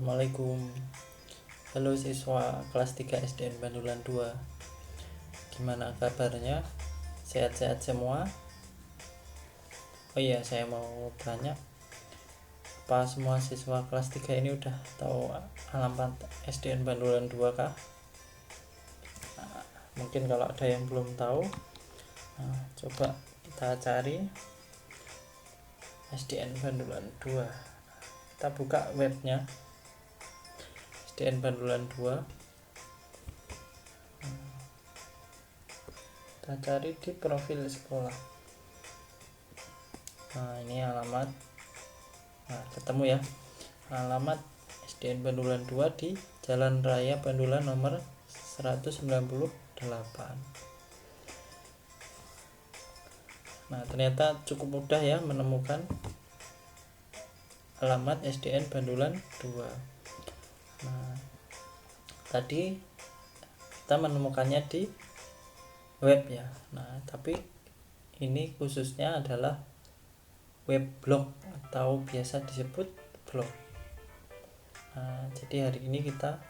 Assalamualaikum. Halo siswa kelas 3 SDN Bandulan 2. Gimana kabarnya? Sehat-sehat semua? Oh iya, saya mau tanya, apa semua siswa kelas 3 ini udah tahu alamat SDN Bandulan 2 kah? Mungkin kalau ada yang belum tahu, coba kita cari SDN Bandulan 2. Kita buka webnya SDN Bandulan 2. Kita cari di profil sekolah. Nah, ini alamat. Nah, ketemu ya. Alamat SDN Bandulan 2 di Jalan Raya Bandulan nomor 198. Nah, ternyata cukup mudah ya menemukan alamat SDN Bandulan 2. Nah, tadi kita menemukannya di web ya. Nah, tapi ini khususnya adalah web blog atau biasa disebut blog. Nah, jadi hari ini kita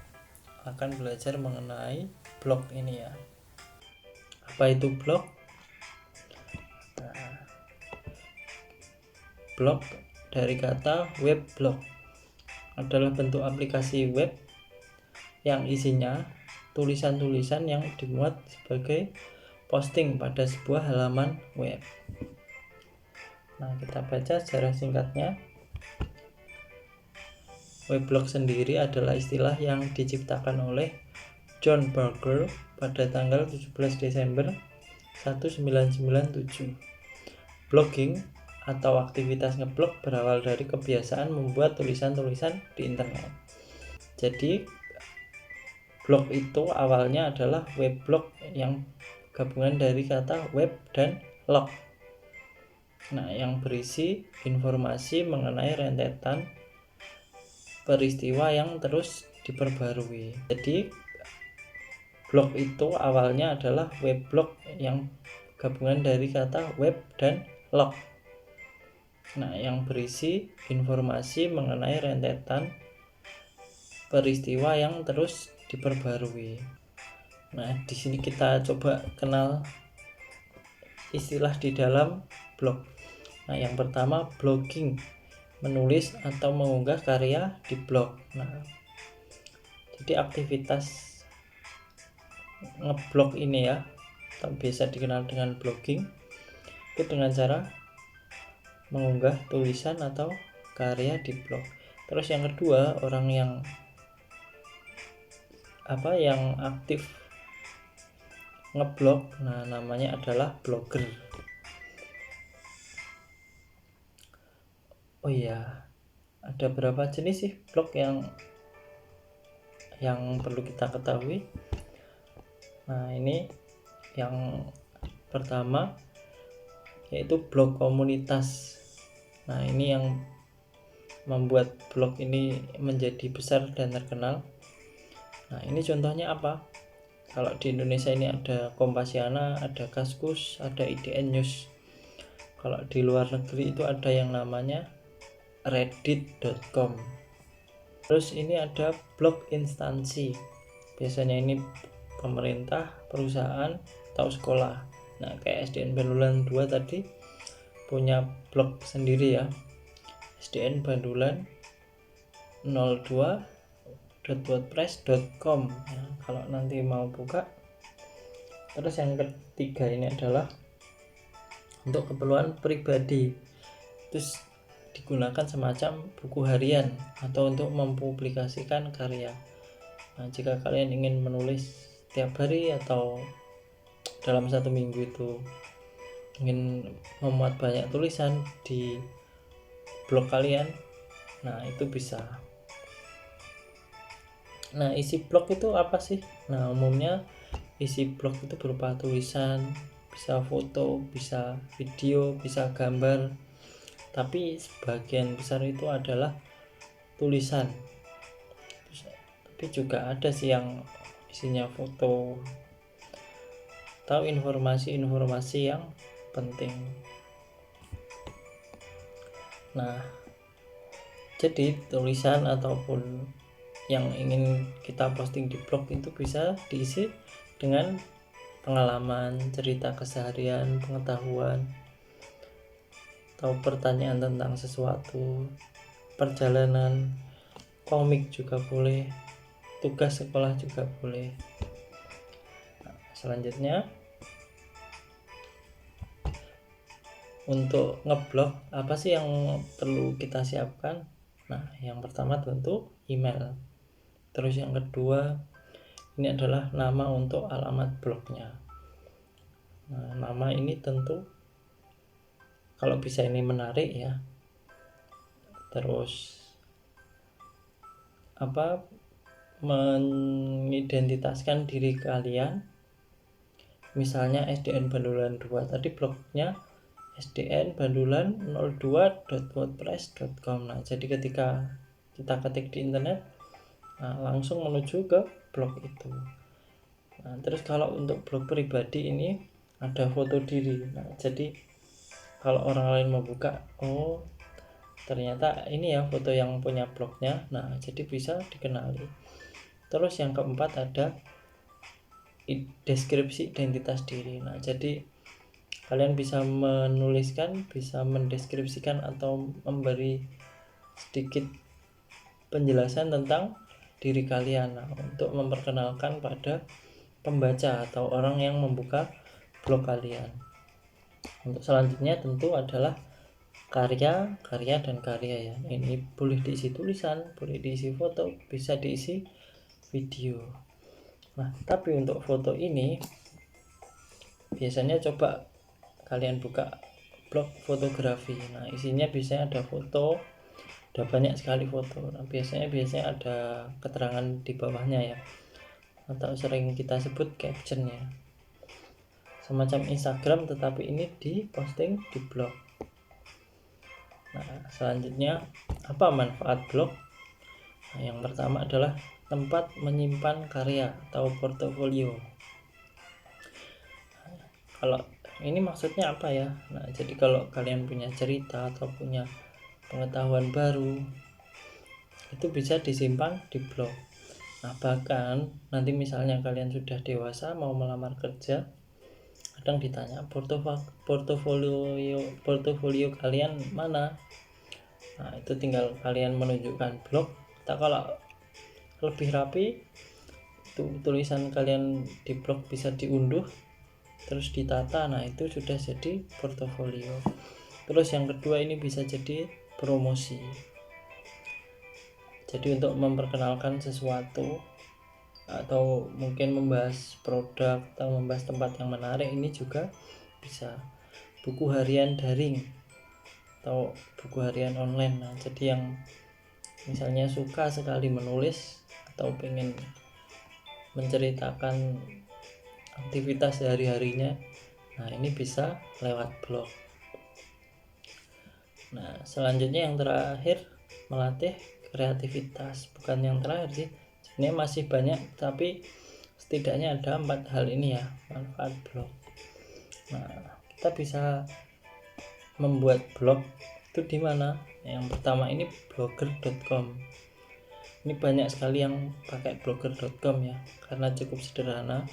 akan belajar mengenai blog ini ya. Apa itu blog? Nah, blog dari kata web blog adalah bentuk aplikasi web yang isinya tulisan-tulisan yang dimuat sebagai posting pada sebuah halaman web. Nah, kita baca sejarah singkatnya. Weblog sendiri adalah istilah yang diciptakan oleh John Berger pada tanggal 17 Desember 1997. Blogging atau aktivitas ngeblog berawal dari kebiasaan membuat tulisan-tulisan di internet. Jadi, blog itu awalnya adalah weblog yang gabungan dari kata web dan log. Nah, yang berisi informasi mengenai rentetan peristiwa yang terus diperbarui. Jadi, blog itu awalnya adalah weblog yang gabungan dari kata web dan log. Nah, yang berisi informasi mengenai rentetan peristiwa yang terus diperbarui. Nah, di sini kita coba kenal istilah di dalam blog. Nah, yang pertama blogging, menulis atau mengunggah karya di blog. Nah, jadi aktivitas ngeblog ini ya, atau biasa dikenal dengan blogging, itu dengan cara mengunggah tulisan atau karya di blog. Terus yang kedua, orang yang aktif ngeblog, nah namanya adalah blogger. Oh iya, ada berapa jenis sih blog yang perlu kita ketahui? Nah, ini yang pertama yaitu blog komunitas. Nah, ini yang membuat blog ini menjadi besar dan terkenal. Nah, ini contohnya apa? Kalau di Indonesia ini ada Kompasiana, ada Kaskus, ada IDN News. Kalau di luar negeri itu ada yang namanya reddit.com. Terus ini ada blog instansi. Biasanya ini pemerintah, perusahaan, atau sekolah. Nah, kayak SDN Bandulan 2 tadi punya blog sendiri ya. SDN Bandulan 02.wordpress.com. Nah, kalau nanti mau buka. Terus yang ketiga ini adalah untuk keperluan pribadi. Terus digunakan semacam buku harian atau untuk mempublikasikan karya. Nah, jika kalian ingin menulis tiap hari atau dalam satu minggu itu ingin memuat banyak tulisan di blog kalian, nah itu bisa. Nah, isi blog itu apa sih? Nah, umumnya isi blog itu berupa tulisan, bisa foto, bisa video, bisa gambar. Tapi sebagian besar itu adalah tulisan. Tapi juga ada sih yang isinya foto atau informasi-informasi yang penting. Nah, jadi tulisan ataupun yang ingin kita posting di blog itu bisa diisi dengan pengalaman, cerita keseharian, pengetahuan, atau pertanyaan tentang sesuatu, perjalanan, komik juga boleh, tugas sekolah juga boleh. Nah, selanjutnya untuk ngeblog apa sih yang perlu kita siapkan? Nah, yang pertama tentu email. Terus yang kedua ini adalah nama untuk alamat blognya. Nah, nama ini tentu kalau bisa ini menarik ya. Terus mengidentitaskan diri kalian. Misalnya SDN Bandulan 2, tadi blognya sdnbandulan02.wordpress.com. Nah, jadi ketika kita ketik di internet, nah, langsung menuju ke blog itu. Nah, terus kalau untuk blog pribadi ini ada foto diri. Nah, jadi kalau orang lain membuka, oh ternyata ini ya foto yang punya blognya. Nah, jadi bisa dikenali. Terus yang keempat ada deskripsi identitas diri. Nah, jadi kalian bisa menuliskan, bisa mendeskripsikan atau memberi sedikit penjelasan tentang diri kalian, nah, untuk memperkenalkan pada pembaca atau orang yang membuka blog kalian. Untuk selanjutnya tentu adalah karya dan karya ya. Ini boleh diisi tulisan, boleh diisi foto, bisa diisi video. Nah, tapi untuk foto ini biasanya coba kalian buka blog fotografi. Nah, isinya biasanya ada foto, ada banyak sekali foto. Nah, biasanya ada keterangan di bawahnya ya, atau sering kita sebut caption ya, semacam Instagram tetapi ini diposting di blog. Nah, selanjutnya apa manfaat blog? Nah, yang pertama adalah tempat menyimpan karya atau portofolio. Kalau ini maksudnya apa ya? Nah, jadi kalau kalian punya cerita atau punya pengetahuan baru, itu bisa disimpan di blog. Nah, bahkan nanti misalnya kalian sudah dewasa mau melamar kerja, kadang ditanya portofolio kalian mana. Nah, itu tinggal kalian menunjukkan blog, atau kalau lebih rapi tulisan kalian di blog bisa diunduh terus ditata. Nah, itu sudah jadi portofolio. Terus yang kedua ini bisa jadi promosi. Jadi untuk memperkenalkan sesuatu atau mungkin membahas produk atau membahas tempat yang menarik, ini juga bisa. Buku harian daring atau buku harian online. Nah, jadi yang misalnya suka sekali menulis atau pengen menceritakan aktivitas sehari-harinya, nah ini bisa lewat blog. Nah, selanjutnya yang terakhir melatih kreativitas. Bukan yang terakhir sih, ini masih banyak, tapi setidaknya ada 4 hal ini ya manfaat blog. Nah, kita bisa membuat blog itu di mana? Yang pertama ini blogger.com. Ini banyak sekali yang pakai blogger.com ya, karena cukup sederhana.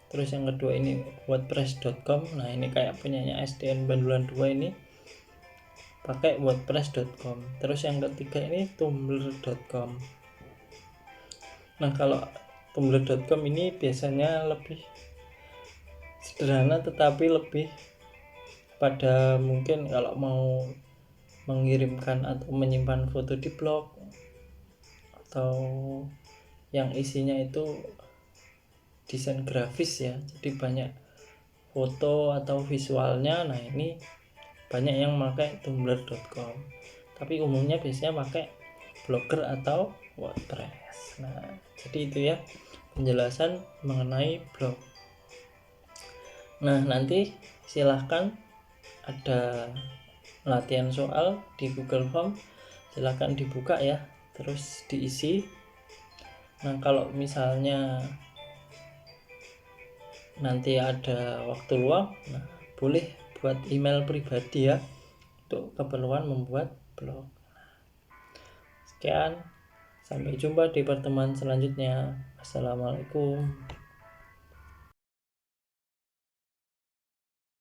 Terus yang kedua ini wordpress.com. Nah, ini kayak punyanya SDN Bandulan 2 ini pakai wordpress.com. Terus yang ketiga ini tumblr.com. Nah, kalau tumblr.com ini biasanya lebih sederhana tetapi lebih pada mungkin kalau mau mengirimkan atau menyimpan foto di blog atau yang isinya itu desain grafis ya, jadi banyak foto atau visualnya. Nah, ini banyak yang pakai tumblr.com, tapi umumnya biasanya pakai blogger atau wordpress. Nah, jadi itu ya penjelasan mengenai blog. Nah, nanti silahkan ada latihan soal di Google Form, silahkan dibuka ya, terus diisi. Nah, kalau misalnya nanti ada waktu luang, nah boleh buat email pribadi ya untuk keperluan membuat blog. Sekian, Sampai jumpa di pertemuan selanjutnya. Assalamualaikum.